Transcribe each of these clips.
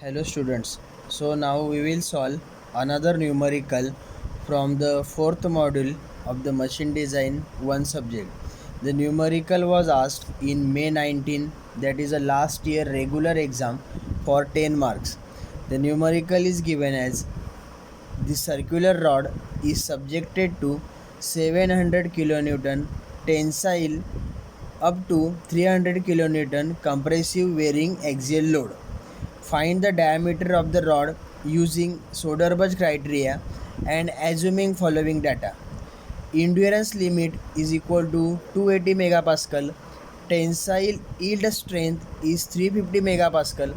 Hello students. So now we will solve another numerical from the fourth module of the machine design 1 subject. The numerical was asked in May 19, that is a last year regular exam for 10 marks. The numerical is given as the circular rod is subjected to 700 kilonewton tensile up to 300 kilonewton compressive varying axial load. Find the diameter of the rod using Soderberg criteria and assuming following data. Endurance limit is equal to 280 megapascal. Tensile yield strength is 350 megapascal.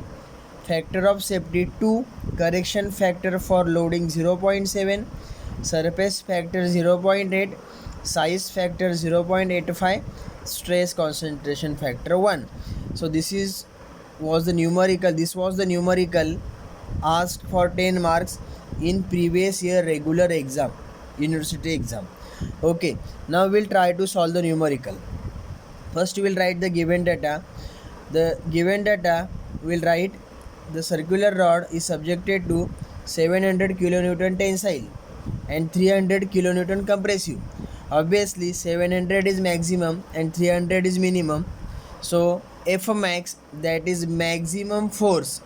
Factor of safety 2. Correction factor for loading 0.7. Surface factor 0.8. Size factor 0.85. Stress concentration factor 1. So this was the numerical asked for 10 marks in previous year regular exam, university exam. Okay, now we'll try to solve the numerical. First we will write the given data. The given data will write the circular rod is subjected to 700 kilonewton tensile and 300 kilonewton compressive. Obviously 700 is maximum and 300 is minimum. So F max, that is maximum force,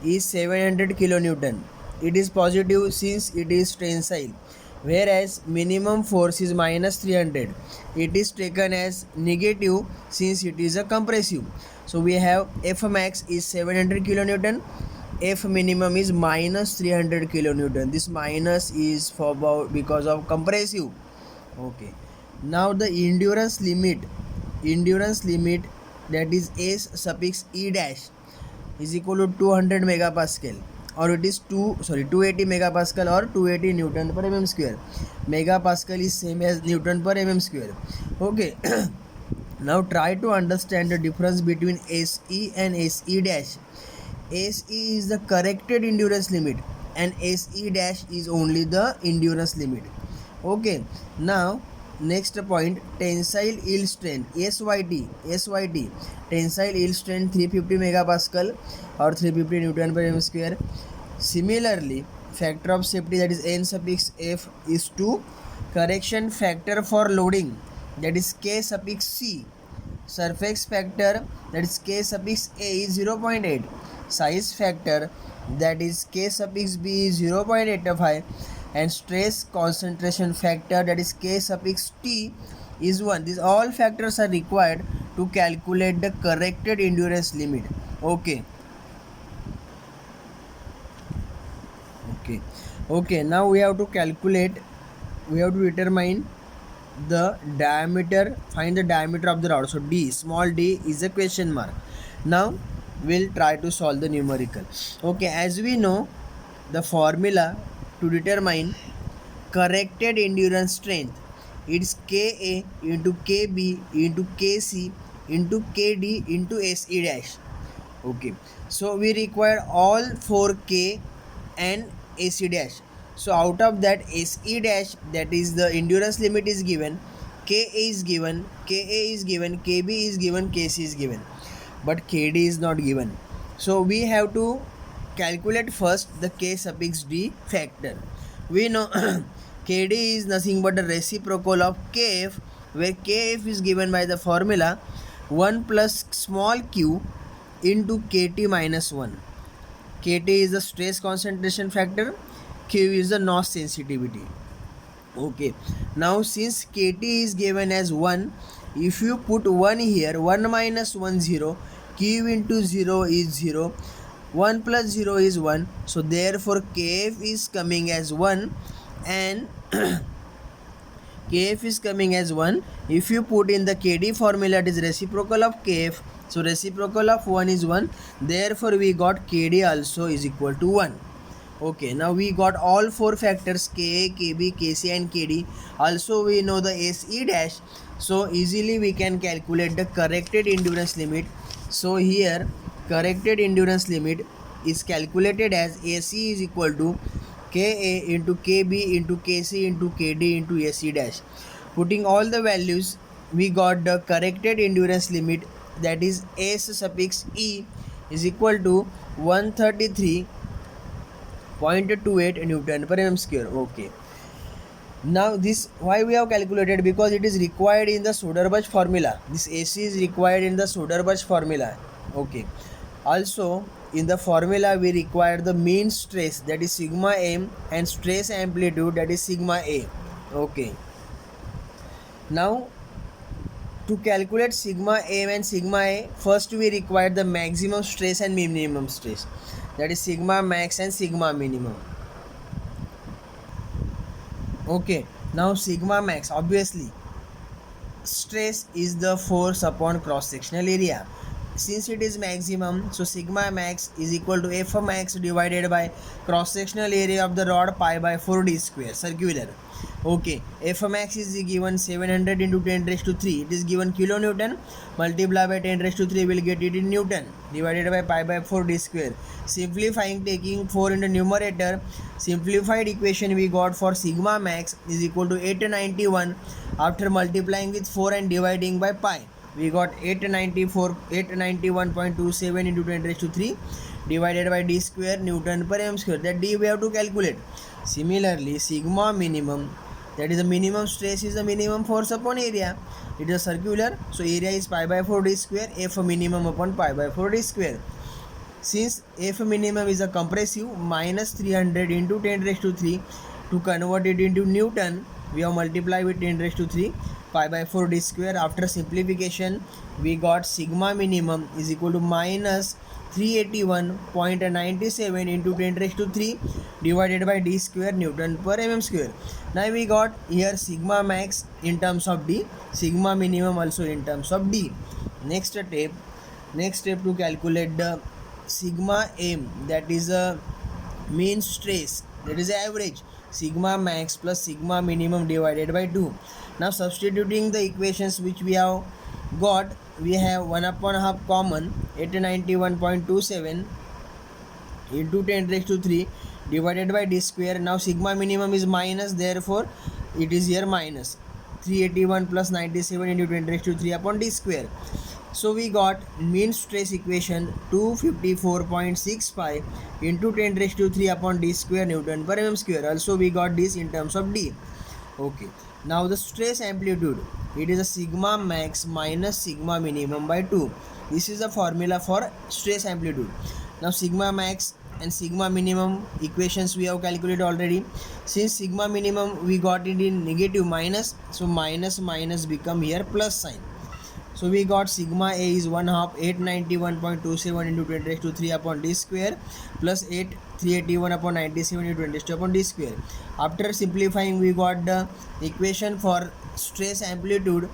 is 700 kilonewton. It is positive since it is tensile, whereas minimum force is minus 300. It is taken as negative since it is a compressive. So we have F max is 700 kilonewton, F minimum is minus 300 kilonewton. This minus is for because of compressive. Okay, now the endurance limit, that is S suffix E dash, is equal to 200 megapascal, or it is 280 megapascal or 280 newton per mm square. Megapascal is same as newton per mm square. Okay. Now try to understand the difference between SE and SE dash. SE is the corrected endurance limit and SE dash is only the endurance limit. Okay, now next point, tensile yield strength SYT, tensile yield strength 350 megapascal or 350 newton per m square. Similarly, factor of safety, that is N suffix F, is 2. Correction factor for loading, that is K suffix C. Surface factor, that is K suffix A, is 0.8. Size factor, that is K suffix B, is 0.85. And stress concentration factor, that is K suffix T, is 1. These all factors are required to calculate the corrected endurance limit. Okay. Now we have to determine the diameter, find the diameter of the rod. So D, small d, is a question mark. Now we'll try to solve the numerical. Okay, as we know, the formula to determine corrected endurance strength, it's Ka into Kb into Kc into Kd into Se dash. Okay, so we require all 4K and AC dash. So out of that, SE dash, that is the endurance limit, is given, Ka is given, Kb is given, Kc is given, but Kd is not given. So we have to calculate first the K suffix D factor. We know Kd is nothing but the reciprocal of Kf, where Kf is given by the formula 1 plus small q into Kt minus 1. Kt is the stress concentration factor, Q is the notch sensitivity. Okay, now since Kt is given as 1, if you put 1 here, 1 minus 1 0, Q into 0 is 0, 1 plus 0 is 1, so therefore Kf is coming as 1, and Kf is coming as 1. If you put in the Kd formula, it is reciprocal of Kf, so reciprocal of 1 is 1, therefore we got Kd also is equal to 1. Okay, now we got all 4 factors, Ka, Kb, Kc and Kd. Also we know the Se dash, so easily we can calculate the corrected endurance limit. So here corrected endurance limit is calculated as AC is equal to Ka into Kb into Kc into Kd into Se dash. Putting all the values, we got the corrected endurance limit, that is S suffix E is equal to 133.28 Newton per mm square. Okay. Now this why we have calculated, because it is required in the Soderberg formula. This AC is required in the Soderberg formula. Okay. Also in the formula we require the mean stress, that is sigma m, and stress amplitude, that is sigma a. Okay. Now to calculate sigma m and sigma a, first we require the maximum stress and minimum stress, that is sigma max and sigma minimum. Okay, now sigma max, obviously stress is the force upon cross sectional area. Since it is maximum, so sigma max is equal to F max divided by cross sectional area of the rod pi by 4d square circular. Okay, F max is given 700 into 10 raised to 3. It is given kilonewton. Multiply by 10 raised to 3, will get it in Newton, divided by pi by 4d square. Simplifying, taking 4 in the numerator, simplified equation we got for sigma max is equal to 891. After multiplying with 4 and dividing by pi, we got 891.27 into 10 raised to 3 divided by d square Newton per m square. That d we have to calculate. Similarly, sigma minimum, that is the minimum stress, is the minimum force upon area. It is circular, so area is pi by 4d square, F minimum upon pi by 4d square. Since F minimum is a compressive, minus 300 into 10 raised to 3, to convert it into Newton, we have multiplied with 10 raised to 3 pi by 4d square. After simplification, we got sigma minimum is equal to minus 381.97 into 10 raised to 3 divided by d square Newton per mm square. Now we got here sigma max in terms of d, sigma minimum also in terms of d. Next step to calculate the sigma m, that is a mean stress, that is average, sigma max plus sigma minimum divided by 2. Now substituting the equations which we have got, we have 1 upon half common, 891.27 into 10 raised to 3 divided by d square. Now sigma minimum is minus, therefore it is here minus 381 plus 97 into 10 raised to 3 upon d square. So we got mean stress equation 254.65 into 10 raised to 3 upon d square Newton per mm square. Also we got this in terms of d. Okay. Now the stress amplitude, it is a sigma max minus sigma minimum by 2. This is the formula for stress amplitude. Now sigma max and sigma minimum equations we have calculated already. Since sigma minimum we got it in negative minus, so minus minus become here plus sign. So we got sigma a is 1 half 891.27 into 10 raised to 3 upon d square plus 381 upon 97 into 10 raised to upon d square. After simplifying, we got the equation for stress amplitude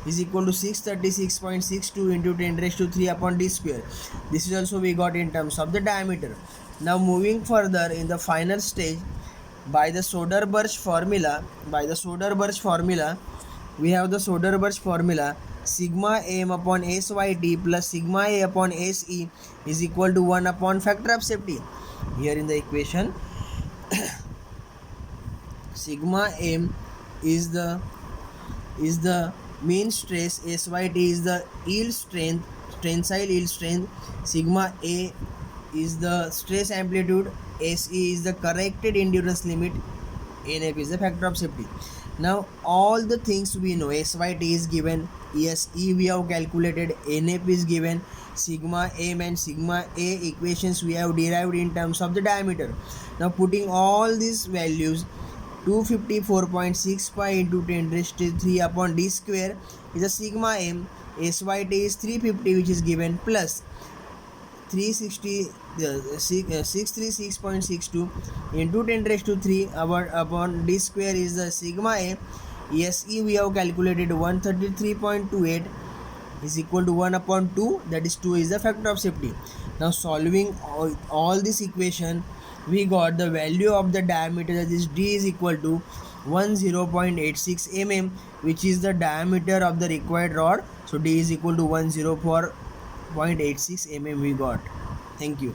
is equal to 636.62 into 10 raised to 3 upon d square. This is also we got in terms of the diameter. Now moving further in the final stage, by the Soderberg formula, we have the Soderberg formula, sigma m upon syt plus sigma a upon se is equal to 1 upon factor of safety. Here in the equation, sigma m is the mean stress, syt is the yield strength, tensile yield strength, sigma a is the stress amplitude, se is the corrected endurance limit, nf is the factor of safety. Now all the things we know, syt is given, se we have calculated, nf is given, sigma m and sigma a equations we have derived in terms of the diameter. Now putting all these values, 254.65 into 10 raised to 3 upon d square is a sigma m, syt is 350 which is given, plus 636.62 into 10 raised to 3 upon d square is the sigma a. Se we have calculated 133.28 is equal to 1 upon 2, that is 2 is the factor of safety. Now solving all this equation, we got the value of the diameter, that is d is equal to 10.86 mm, which is the diameter of the required rod. So d is equal to 104.86 mm we got. Thank you.